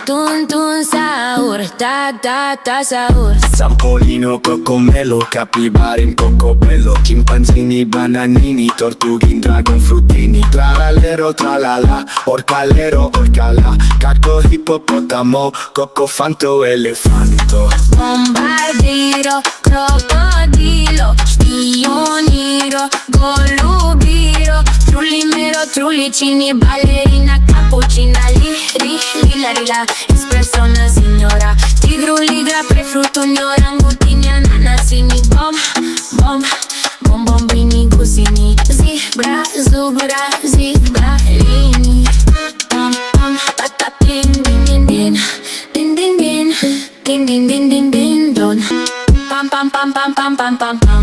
Tun tun sahur, ta ta ta sahur. Zampolino, cocomelo, capibari in cocobello, chimpanzini, bananini, tortughi, dragon, fruttini, tralallero, tralala, orcalero, orcala, cacco, ippopotamo, coccofanto, elefanto. Bombardiro, crocodilo, spioniro, golubiro, trullimero, trullicini, ballerina, cappuccina, lila, espresso una signora, tigru, ligra, prefrutto, orangutini, ananasini, bombini, cusini, zebra, lini, patatin, din, don, pam, pam, pam, pam, pam, pam, pam, pam.